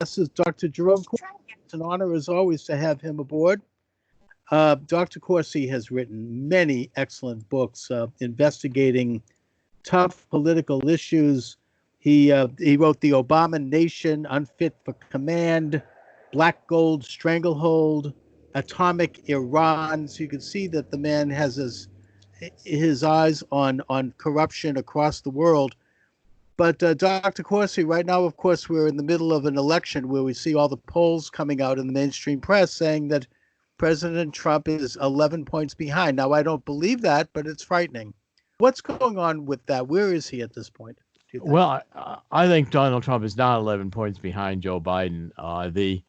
is Dr. Jerome Corsi. It's an honor, as always, to have him aboard. Dr. Corsi has written many excellent books investigating tough political issues. He wrote The Obama Nation, Unfit for Command, Black Gold Stranglehold, Atomic Iran. So you can see that the man has his eyes on corruption across the world. But Dr. Corsi, right now, of course, we're in the middle of an election where we see all the polls coming out in the mainstream press saying that President Trump is 11 points behind. Now, I don't believe that, but it's frightening. What's going on with that? Where is he at this point? Well, I think Donald Trump is not 11 points behind Joe Biden. The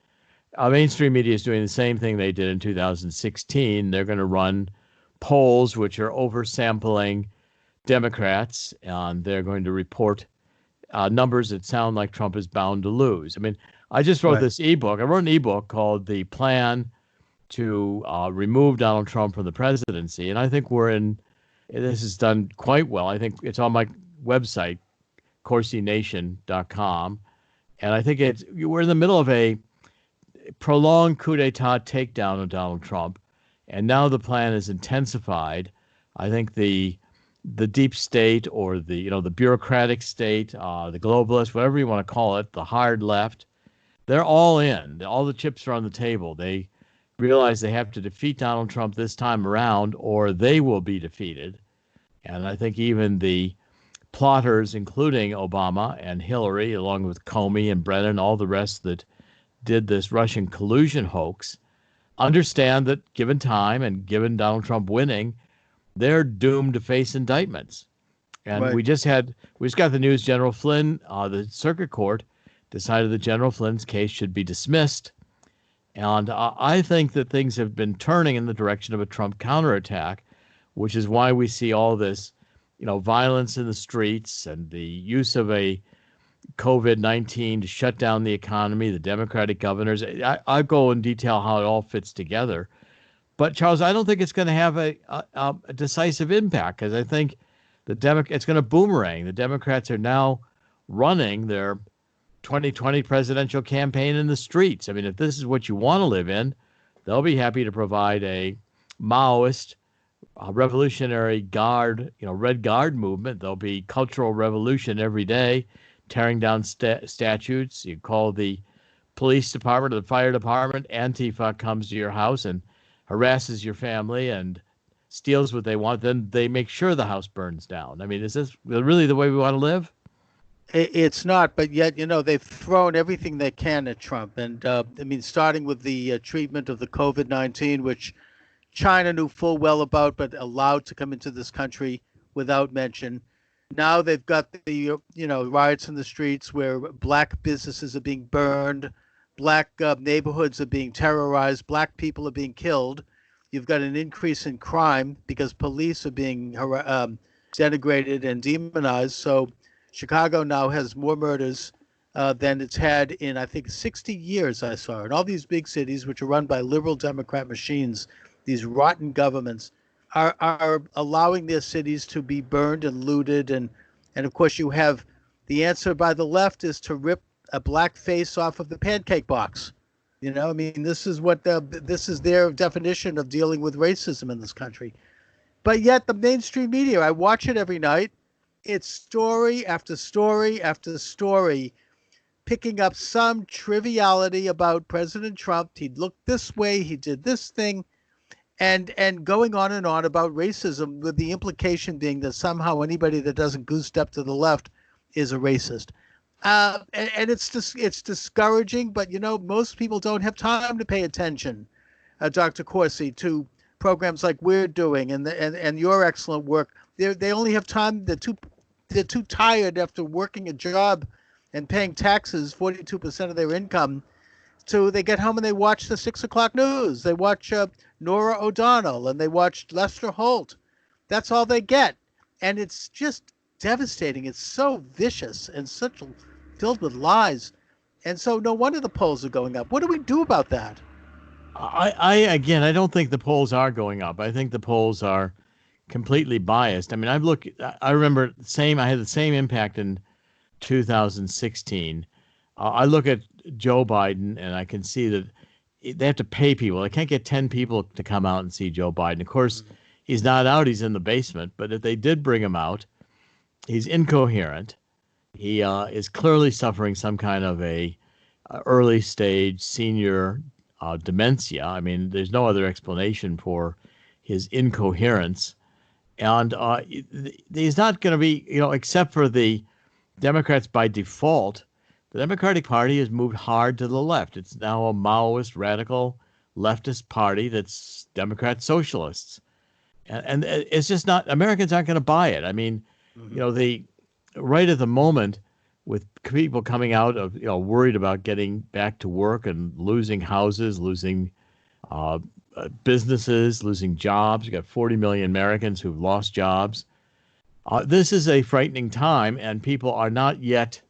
mainstream media is doing the same thing they did in 2016. They're going to run polls which are oversampling Democrats, and they're going to report numbers that sound like Trump is bound to lose. I mean, I just wrote this ebook. I wrote an ebook called The Plan to Remove Donald Trump from the Presidency. And I think this is done quite well. I think it's on my website, CorsiNation.com. And I think we're in the middle of a prolonged coup d'etat takedown of Donald Trump. And now the plan is intensified. I think the deep state, or the bureaucratic state, the globalists, whatever you want to call it, the hard left, they're all in. All the chips are on the table. They realize they have to defeat Donald Trump this time around, or they will be defeated. And I think even the plotters, including Obama and Hillary, along with Comey and Brennan, all the rest that did this Russian collusion hoax, understand that given time and given Donald Trump winning, they're doomed to face indictments. And we just got the news. General Flynn, the circuit court decided that General Flynn's case should be dismissed. And I think that things have been turning in the direction of a Trump counterattack, which is why we see all this, violence in the streets and the use of a COVID-19 to shut down the economy, the Democratic governors. I go in detail how it all fits together. But, Charles, I don't think it's going to have a decisive impact, because I think it's going to boomerang. The Democrats are now running their 2020 presidential campaign in the streets. I mean, if this is what you want to live in, they'll be happy to provide a Maoist, Revolutionary Guard, Red Guard movement. There'll be cultural revolution every day, tearing down statutes. You call the police department or the fire department, Antifa comes to your house and harasses your family and steals what they want, then they make sure the house burns down. I mean, is this really the way we want to live? It's not, but yet, they've thrown everything they can at Trump. And starting with the treatment of the COVID-19, which China knew full well about, but allowed to come into this country without mention. Now they've got the, riots in the streets where black businesses are being burned, black neighborhoods are being terrorized, black people are being killed. You've got an increase in crime because police are being denigrated and demonized. So Chicago now has more murders than it's had in, I think, 60 years, I saw. In all these big cities, which are run by liberal Democrat machines, these rotten governments are allowing their cities to be burned and looted. And of course, you have the answer by the left is to rip a black face off of the pancake box. This is their definition of dealing with racism in this country. But yet the mainstream media, I watch it every night. It's story after story after story, picking up some triviality about President Trump. He looked this way, he did this thing, and going on and on about racism, with the implication being that somehow anybody that doesn't goose step to the left is a racist. And it's discouraging, but most people don't have time to pay attention, Dr. Corsi, to programs like we're doing and your excellent work. They only have time. They're too tired after working a job and paying taxes, 42% of their income. So they get home and they watch the 6 o'clock news. They watch Nora O'Donnell and they watch Lester Holt. That's all they get, and it's just devastating. It's so vicious and such filled with lies. And so no wonder the polls are going up. What do we do about that? I don't think the polls are going up. I think the polls are completely biased. I mean, I remember I had the same impact in 2016. I look at Joe Biden, and I can see that they have to pay people. They can't get 10 people to come out and see Joe Biden. Of course, he's not out. He's in the basement. But if they did bring him out, he's incoherent. He is clearly suffering some kind of a early stage senior dementia. I mean, there's no other explanation for his incoherence. And he's not going to be, except for the Democrats by default, the Democratic Party has moved hard to the left. It's now a Maoist, radical, leftist party that's Democrat socialists. And it's just not, Americans aren't going to buy it. I mean, the right at the moment, with people coming out of, worried about getting back to work and losing houses, losing businesses, losing jobs. You got 40 million Americans who've lost jobs. This is a frightening time, and people are not yet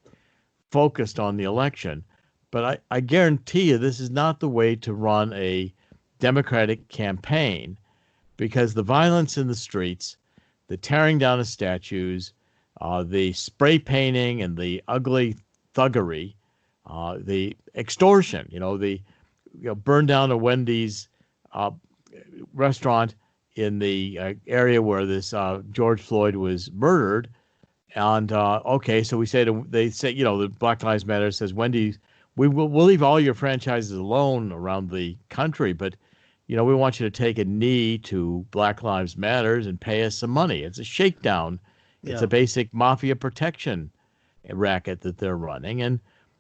focused on the election. But I guarantee you this is not the way to run a Democratic campaign, because the violence in the streets, the tearing down of statues, the spray painting and the ugly thuggery, the extortion, the burn down a Wendy's restaurant in the area where this George Floyd was murdered. And okay, so they say, the Black Lives Matter says, Wendy's, we'll leave all your franchises alone around the country, but we want you to take a knee to Black Lives Matters and pay us some money. It's a shakedown. It's a basic mafia protection racket that they're running, and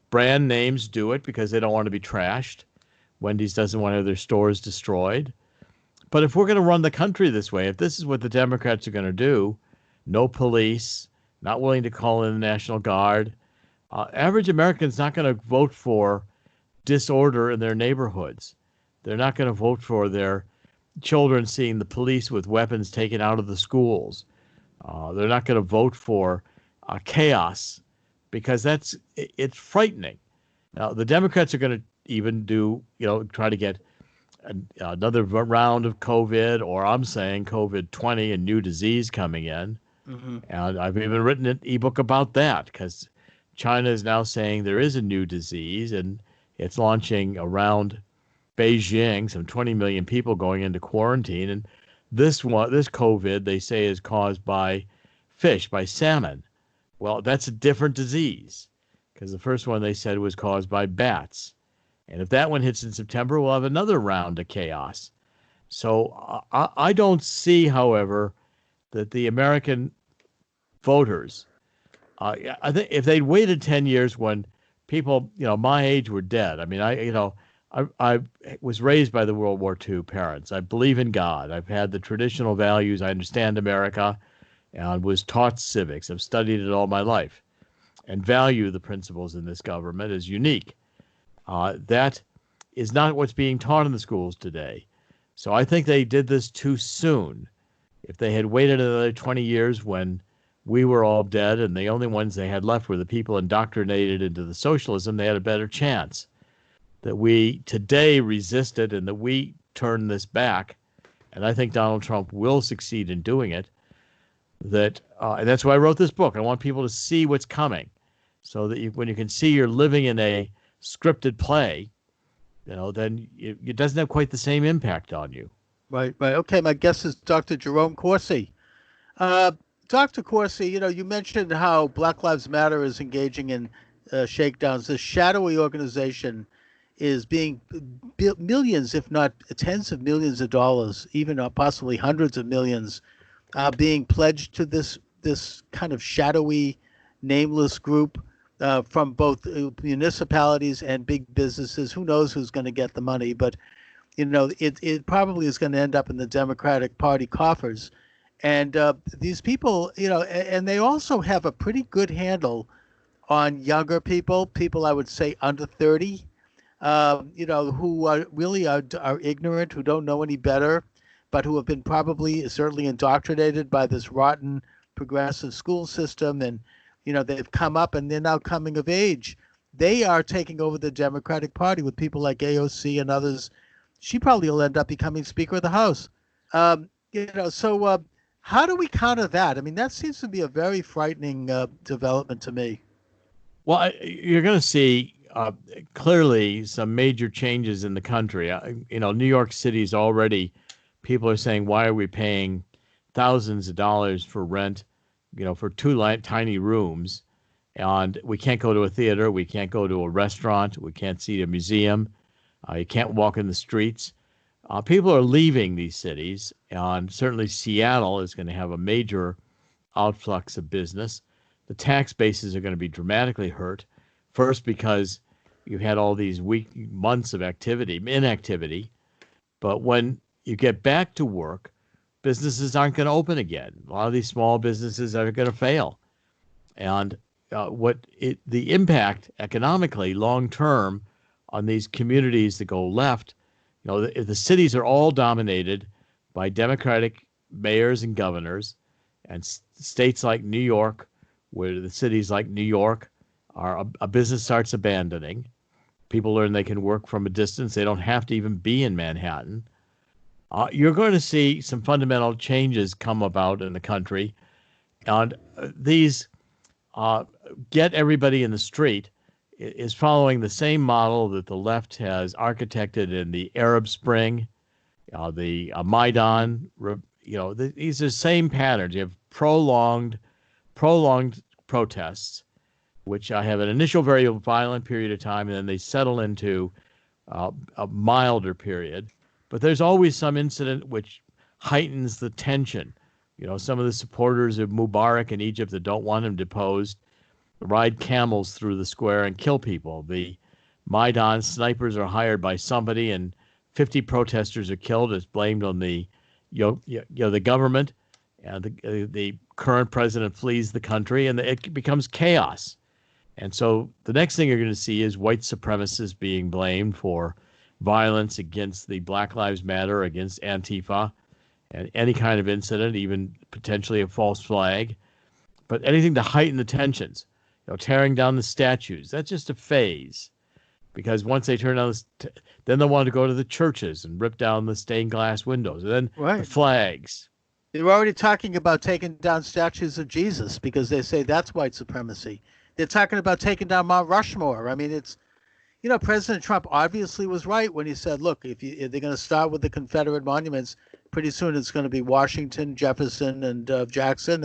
brand names do it because they don't want to be trashed. Wendy's doesn't want to have their stores destroyed. But if we're going to run the country this way, if this is what the Democrats are going to do, no police, not willing to call in the National Guard, average American's not going to vote for disorder in their neighborhoods. They're not going to vote for their children seeing the police with weapons taken out of the schools. They're not going to vote for chaos, because it's frightening. Now, the Democrats are going to even try to get another round of COVID, or I'm saying COVID-20, a new disease coming in. And I've even written an ebook about that, because China is now saying there is a new disease, and it's launching around Beijing, some 20 million people going into quarantine. And this COVID, they say, is caused by fish, by salmon. Well, that's a different disease, because the first one they said was caused by bats. And if that one hits in September, we'll have another round of chaos. So I don't see, however, that the American voters, I think if they'd waited 10 years when people, my age were dead. I mean, I was raised by the World War II parents. I believe in God. I've had the traditional values. I understand America and was taught civics. I've studied it all my life and value the principles in this government as unique. That is not what's being taught in the schools today. So I think they did this too soon. If they had waited another 20 years when we were all dead and the only ones they had left were the people indoctrinated into the socialism, they had a better chance. That we today resisted and that we turn this back, and I think Donald Trump will succeed in doing it. And that's why I wrote this book. I want people to see what's coming, so that when you can see you're living in a scripted play, then it doesn't have quite the same impact on you. Right. Okay, my guest is Dr. Jerome Corsi. Dr. Corsi, you mentioned how Black Lives Matter is engaging in shakedowns. This shadowy organization is being millions, if not tens of millions of dollars, even possibly hundreds of millions, being pledged to this kind of shadowy, nameless group from both municipalities and big businesses. Who knows who's going to get the money, but it probably is going to end up in the Democratic Party coffers. And these people, and they also have a pretty good handle on younger people I would say under 30, who are really are ignorant, who don't know any better, but who have been certainly indoctrinated by this rotten progressive school system. And, they've come up and they're now coming of age. They are taking over the Democratic Party with people like AOC and others. She probably will end up becoming Speaker of the House. So how do we counter that? I mean, that seems to be a very frightening development to me. Well, you're going to see clearly some major changes in the country. New York City's already, people are saying, why are we paying thousands of dollars for rent, for two tiny rooms? And we can't go to a theater. We can't go to a restaurant. We can't see a museum. You can't walk in the streets. People are leaving these cities, and certainly Seattle is going to have a major outflux of business. The tax bases are going to be dramatically hurt. First, because you had all these months of inactivity. But when you get back to work, businesses aren't going to open again. A lot of these small businesses are going to fail. And the impact economically long term on these communities that go left, the cities are all dominated by Democratic mayors and governors, and states like New York, where the cities like New York are a business starts abandoning. People learn they can work from a distance. They don't have to even be in Manhattan. You're going to see some fundamental changes come about in the country, and these get everybody in the street is following the same model that the left has architected in the Arab Spring, the Maidan. These are the same patterns. You have prolonged protests, which have an initial very violent period of time, and then they settle into a milder period. But there's always some incident which heightens the tension. Some of the supporters of Mubarak in Egypt that don't want him deposed ride camels through the square and kill people. The Maidan snipers are hired by somebody, and 50 protesters are killed. It's blamed on the government. And the current president flees the country, and it becomes chaos. And so the next thing you're going to see is white supremacists being blamed for violence against the Black Lives Matter, against Antifa, and any kind of incident, even potentially a false flag. But anything to heighten the tensions, tearing down the statues, that's just a phase. Because once they turn down, then they'll want to go to the churches and rip down the stained glass windows, and then the flags. They're already talking about taking down statues of Jesus because they say that's white supremacy. They're talking about taking down Mount Rushmore. I mean, it's, President Trump obviously was right when he said, look, if they're going to start with the Confederate monuments, pretty soon it's going to be Washington, Jefferson, and Jackson,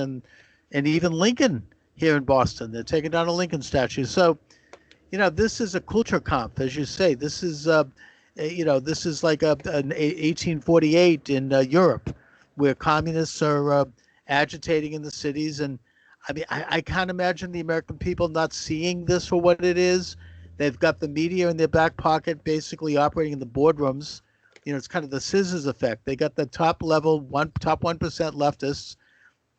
and even Lincoln here in Boston. They're taking down a Lincoln statue. So, this is a culture comp, as you say. This is, this is like an 1848 in Europe, where communists are agitating in the cities. And I mean, I can't imagine the American people not seeing this for what it is. They've got the media in their back pocket, basically operating in the boardrooms. It's kind of the scissors effect. They got the top 1% leftists,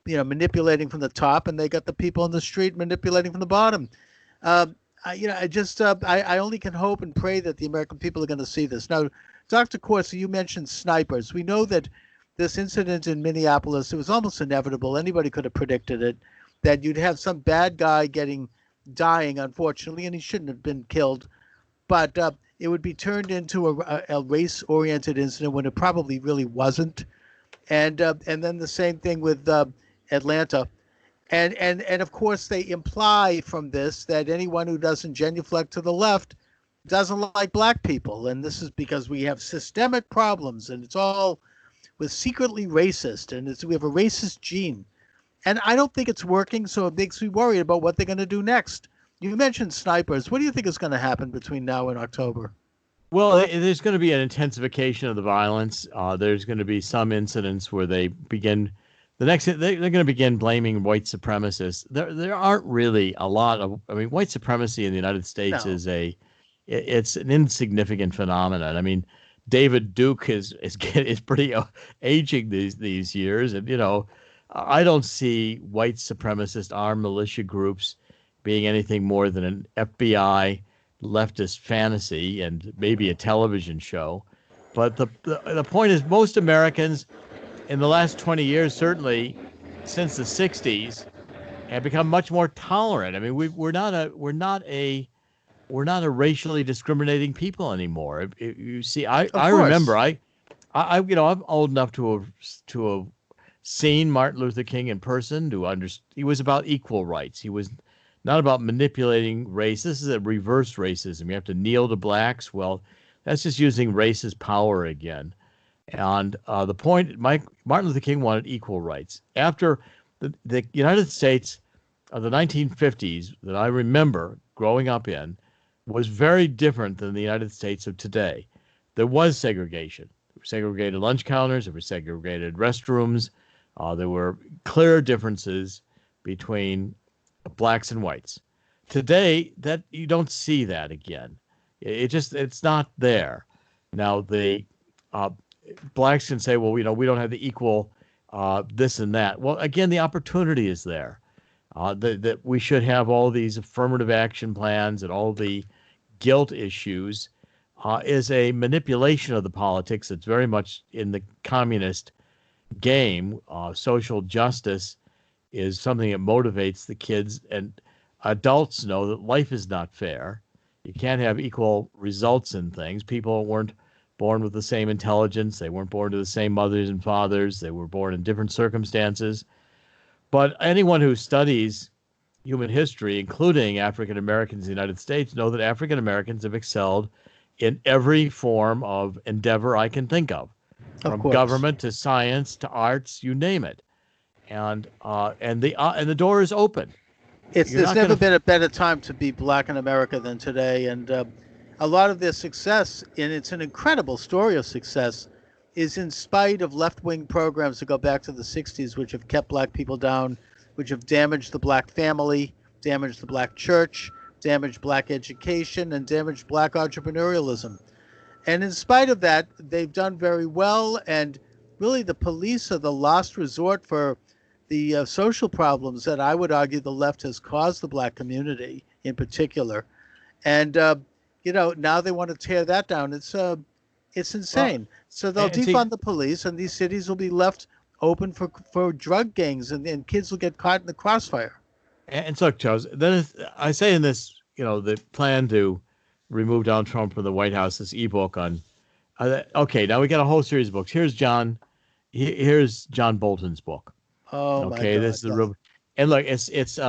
manipulating from the top, and they got the people on the street manipulating from the bottom. I only can hope and pray that the American people are going to see this. Now, Dr. Corsi, you mentioned snipers. We know that this incident in Minneapolis, it was almost inevitable. Anybody could have predicted it, that you'd have some bad guy dying, unfortunately, and he shouldn't have been killed. But it would be turned into a race-oriented incident when it probably really wasn't. And then the same thing with Atlanta. And of course, they imply from this that anyone who doesn't genuflect to the left doesn't like black people. And this is because we have systemic problems, and it's all was secretly racist, and we have a racist gene. And I don't think it's working, so it makes me worried about what they're going to do next. You mentioned snipers. What do you think is going to happen between now and October? Well, there's going to be an intensification of the violence. There's going to be some incidents where they begin they're going to begin blaming white supremacists. There aren't really a lot of, white supremacy in the United States is it's an insignificant phenomenon. I mean, David Duke is pretty aging these years, and I don't see white supremacist armed militia groups being anything more than an FBI leftist fantasy and maybe a television show. But the point is, most Americans in the last 20 years, certainly since the 60s, have become much more tolerant. I mean, we're not a racially discriminating people anymore. You see, I remember I'm old enough to have seen Martin Luther King in person. He was about equal rights. He was not about manipulating race. This is a reverse racism. You have to kneel to blacks. Well, that's just using race as power again. And the point, Martin Luther King wanted equal rights. After the United States of the 1950s that I remember growing up in was very different than the United States of today. There was segregation. There were segregated lunch counters. There were segregated restrooms. There were clear differences between blacks and whites. Today, that you don't see that again. It's not there. Now the blacks can say, well, we don't have the equal this and that. Well, again, the opportunity is there. That we should have all these affirmative action plans and all the guilt issues is a manipulation of the politics that's very much in the communist game. Social justice is something that motivates the kids, and adults know that life is not fair. You can't have equal results in things. People weren't born with the same intelligence. They weren't born to the same mothers and fathers. They were born in different circumstances. But anyone who studies human history, including African Americans in the United States, know that African Americans have excelled in every form of endeavor I can think of, from government to science to arts, you name it. And the door is open. There's never been a better time to be black in America than today. And a lot of their success, and it's an incredible story of success, is in spite of left-wing programs that go back to the 60s, which have kept black people down, which have damaged the black family, damaged the black church, damaged black education, and damaged black entrepreneurialism. And in spite of that, they've done very well. And really, the police are the last resort for the social problems that I would argue the left has caused the black community in particular. And, now they want to tear that down. It's insane. Well, so they'll defund the police, and these cities will be left open for drug gangs, and kids will get caught in the crossfire. And so, Charles, then I say in this, the plan to remove Donald Trump from the White House, this ebook on, okay, now we got a whole series of books. Here's John Bolton's book. Oh, okay, my God. This is the real, and look, it's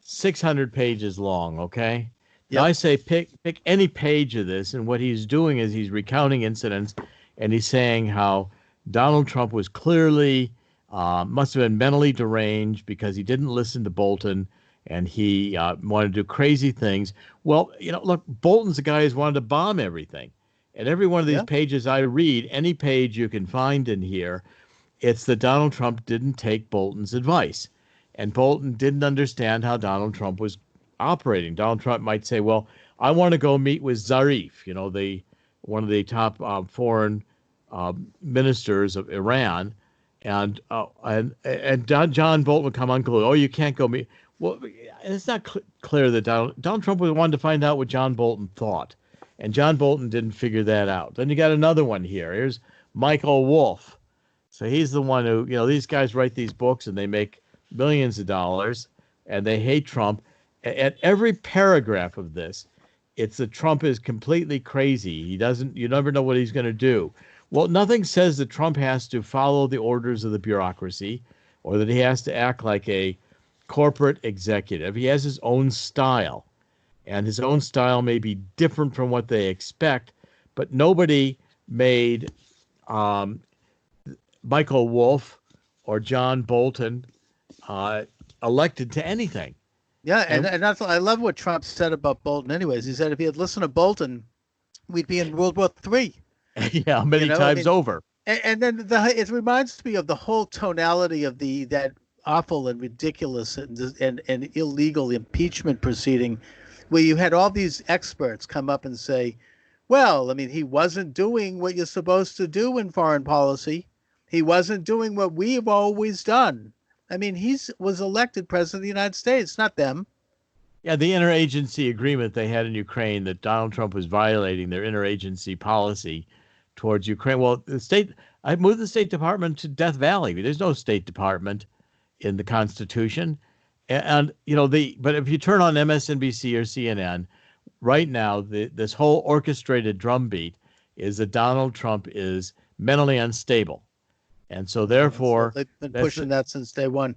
600 pages long. Okay. Yep. Now I say pick any page of this, and what he's doing is he's recounting incidents, and he's saying how Donald Trump was clearly must have been mentally deranged because he didn't listen to Bolton, and he wanted to do crazy things. Well, look, Bolton's the guy who's wanted to bomb everything, and every one of these pages I read, any page you can find in here, it's that Donald Trump didn't take Bolton's advice, and Bolton didn't understand how Donald Trump was operating. Donald Trump might say, well, I want to go meet with Zarif, one of the top foreign ministers of Iran, and John Bolton would come unglued. Oh, you can't go meet. Well, it's not clear that Donald Trump wanted to find out what John Bolton thought, and John Bolton didn't figure that out. Then you got another one here. Here's Michael Wolff. So he's the one who, these guys write these books and they make millions of dollars, and they hate Trump. At every paragraph of this, it's that Trump is completely crazy. You never know what he's going to do. Well, nothing says that Trump has to follow the orders of the bureaucracy or that he has to act like a corporate executive. He has his own style, and his own style may be different from what they expect, but nobody made Michael Wolff or John Bolton elected to anything. Yeah, and that's, I love what Trump said about Bolton anyways. He said if he had listened to Bolton, we'd be in World War III. Yeah, many times over. And then it reminds me of the whole tonality of that awful and ridiculous and illegal impeachment proceeding, where you had all these experts come up and say, well, he wasn't doing what you're supposed to do in foreign policy. He wasn't doing what we've always done. He was elected president of the United States, not them. Yeah, the interagency agreement they had in Ukraine that Donald Trump was violating their interagency policy towards Ukraine. Well, I moved the State Department to Death Valley. There's no State Department in the Constitution. And but if you turn on MSNBC or CNN, right now, this whole orchestrated drumbeat is that Donald Trump is mentally unstable. And so therefore, they've been pushing that since day one.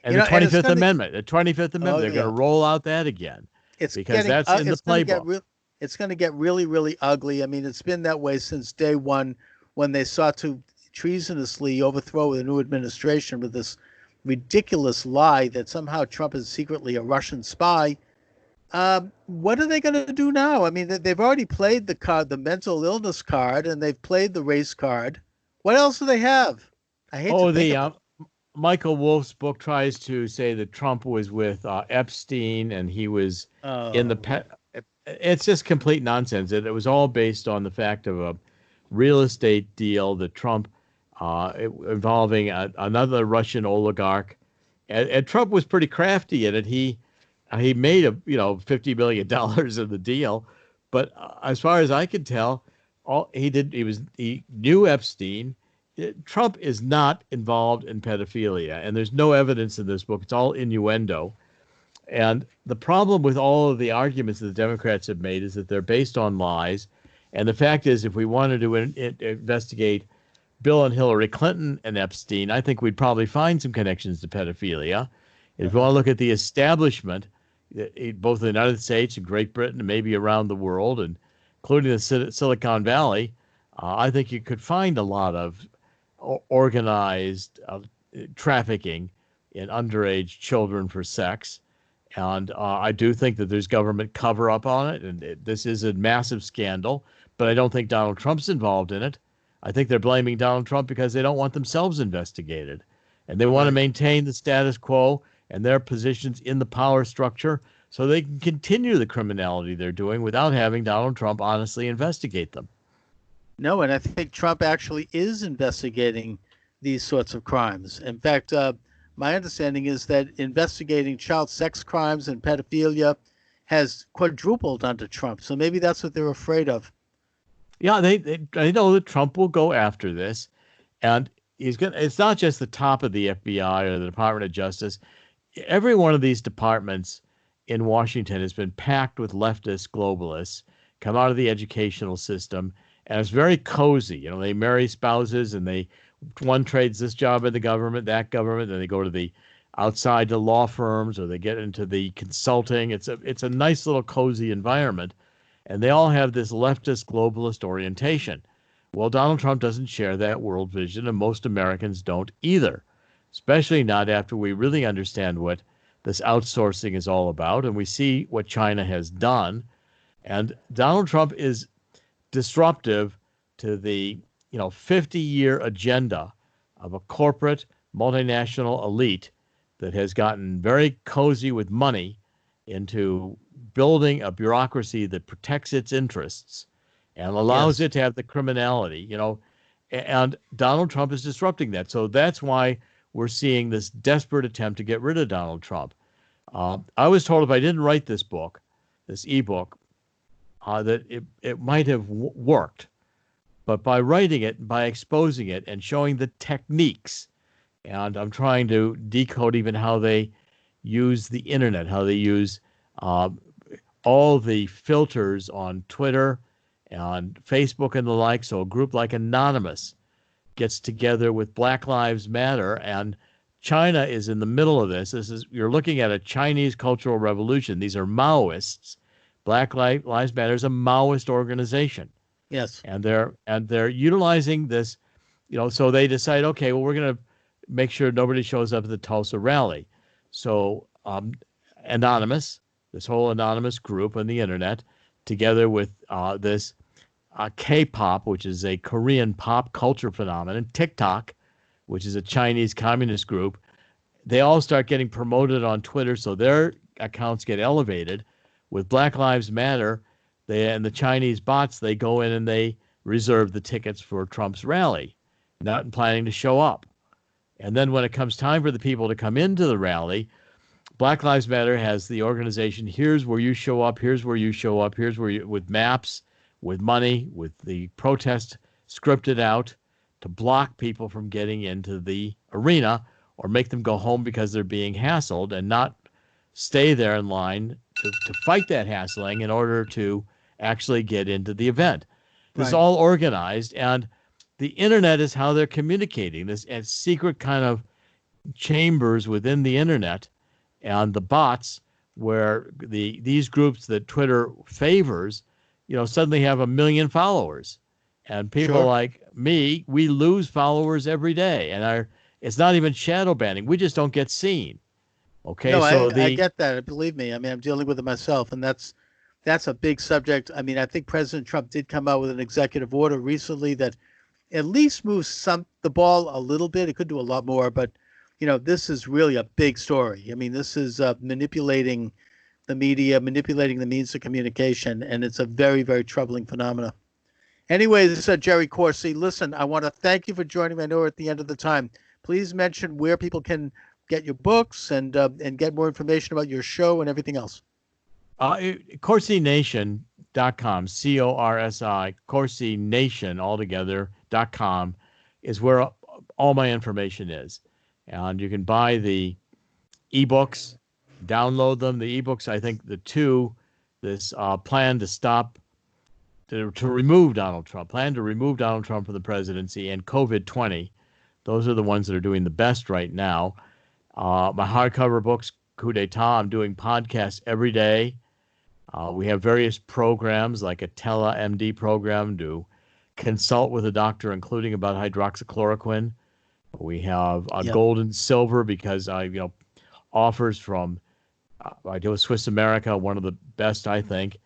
And the And it's 25th going to. Amendment, Oh they're going to yeah, roll out that again it's because that's in the it's going to get playbook. real. It's going to get really, really ugly. I mean, it's been that way since day one when they sought to treasonously overthrow the new administration with this ridiculous lie that somehow Trump is secretly a Russian spy. What are they going to do now? I mean, they've already played the card, the mental illness card, and they've played the race card. What else do they have? I hate to Oh, think the about. Michael Wolff's book tries to say that Trump was with Epstein and he was in the Oh, pet. It's just complete nonsense. It was all based on the fact of a real estate deal that Trump involving another Russian oligarch, and Trump was pretty crafty in it. He made $50 million of the deal, but as far as I could tell, he knew Epstein. Trump is not involved in pedophilia, and there's no evidence in this book. It's all innuendo. And the problem with all of the arguments that the Democrats have made is that they're based on lies. And the fact is, if we wanted to investigate Bill and Hillary Clinton and Epstein, I think we'd probably find some connections to pedophilia. If you uh-huh. want to look at the establishment, both in the United States and Great Britain and maybe around the world, and including the Silicon Valley, I think you could find a lot of organized trafficking in underage children for sex. And I do think that there's government cover up on it. And this is a massive scandal. But I don't think Donald Trump's involved in it. I think they're blaming Donald Trump because they don't want themselves investigated. And they want to Right. maintain the status quo and their positions in the power structure so they can continue the criminality they're doing without having Donald Trump honestly investigate them. No, and I think Trump actually is investigating these sorts of crimes. In fact, my understanding is that investigating child sex crimes and pedophilia has quadrupled under Trump. So maybe that's what they're afraid of. Yeah, they know that Trump will go after this, and he's gonna. It's not just the top of the FBI or the Department of Justice. Every one of these departments in Washington has been packed with leftist globalists, come out of the educational system, and it's very cozy. They marry spouses, and one trades this job in the government, that government, then they go to the outside the law firms, or they get into the consulting. It's a nice little cozy environment. And they all have this leftist globalist orientation. Well, Donald Trump doesn't share that world vision, and most Americans don't either, especially not after we really understand what this outsourcing is all about, and we see what China has done. And Donald Trump is disruptive to the 50-year agenda of a corporate multinational elite that has gotten very cozy with money into building a bureaucracy that protects its interests and allows Yes. it to have the criminality, and Donald Trump is disrupting that. So that's why we're seeing this desperate attempt to get rid of Donald Trump. I was told if I didn't write this book, this ebook, that it might have worked. But by writing it, by exposing it and showing the techniques, and I'm trying to decode even how they use the internet, how they use all the filters on Twitter and Facebook and the like. So a group like Anonymous gets together with Black Lives Matter, and China is in the middle of this. You're looking at a Chinese cultural revolution. These are Maoists. Black Lives Matter is a Maoist organization, Yes. and they're utilizing this. So they decide, okay, well, we're going to make sure nobody shows up at the Tulsa rally. So Anonymous, this whole anonymous group on the internet, together with this K-pop, which is a Korean pop culture phenomenon, TikTok, which is a Chinese communist group, they all start getting promoted on Twitter, so their accounts get elevated. With Black Lives Matter, and the Chinese bots, they go in and they reserve the tickets for Trump's rally, not planning to show up. And then when it comes time for the people to come into the rally, Black Lives Matter has the organization, here's where you show up, here's where you show up, here's where you, with maps, with money, with the protest scripted out to block people from getting into the arena or make them go home because they're being hassled and not stay there in line to fight that hassling in order to actually get into the event. This is Right. all organized, and the internet is how they're communicating. This secret kind of chambers within the internet and the bots where these groups that Twitter favors, suddenly have 1 million followers. And people Sure. like me, we lose followers every day. And it's not even shadow banning. We just don't get seen. Okay, No, so I get that. Believe me. I mean, I'm dealing with it myself, and that's a big subject. I mean, I think President Trump did come out with an executive order recently that at least moves the ball a little bit. It could do a lot more, but this is really a big story. I mean, this is manipulating the media, manipulating the means of communication, and it's a very, very troubling phenomenon. Anyway, this is Jerry Corsi. Listen, I want to thank you for joining me. I know we're at the end of the time. Please mention where people can get your books and get more information about your show and everything else. CorsiNation.com, CORSI, Corsi Nation altogether.com is where all my information is. And you can buy the ebooks, download them. The ebooks, I think this plan to remove Donald Trump, plan to remove Donald Trump from the presidency, and COVID-20. Those are the ones that are doing the best right now. My hardcover books, Coup d'etat, I'm doing podcasts every day. We have various programs like a tele-MD program to consult with a doctor, including about hydroxychloroquine. We have a gold and silver because offers from I do Swiss America, one of the best, I think.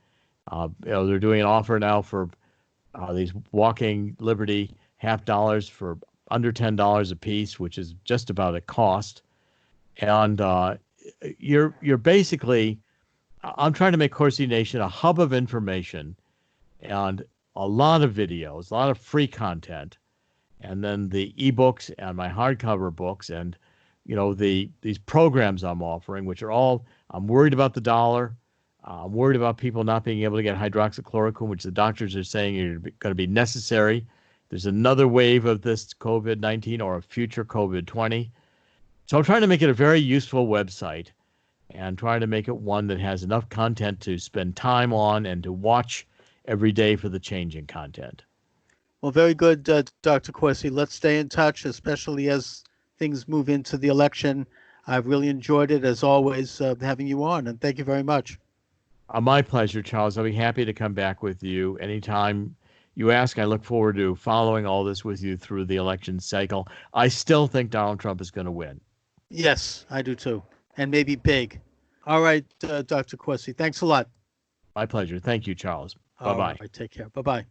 They're doing an offer now for these Walking Liberty $50 for under $10 a piece, which is just about a cost. And you're basically, I'm trying to make Corsi Nation a hub of information and a lot of videos, a lot of free content, and then the ebooks and my hardcover books and these programs I'm offering, which are all, I'm worried about the dollar. I'm worried about people not being able to get hydroxychloroquine, which the doctors are saying are going to be necessary. There's another wave of this COVID-19 or a future COVID-20. So I'm trying to make it a very useful website and trying to make it one that has enough content to spend time on and to watch every day for the changing content. Well, very good, Dr. Corsi. Let's stay in touch, especially as things move into the election. I've really enjoyed it, as always, having you on, and thank you very much. My pleasure, Charles. I'll be happy to come back with you anytime you ask. I look forward to following all this with you through the election cycle. I still think Donald Trump is going to win. Yes, I do too, and maybe big. All right, Dr. Corsi, thanks a lot. My pleasure. Thank you, Charles. Bye-bye. All right, take care. Bye-bye.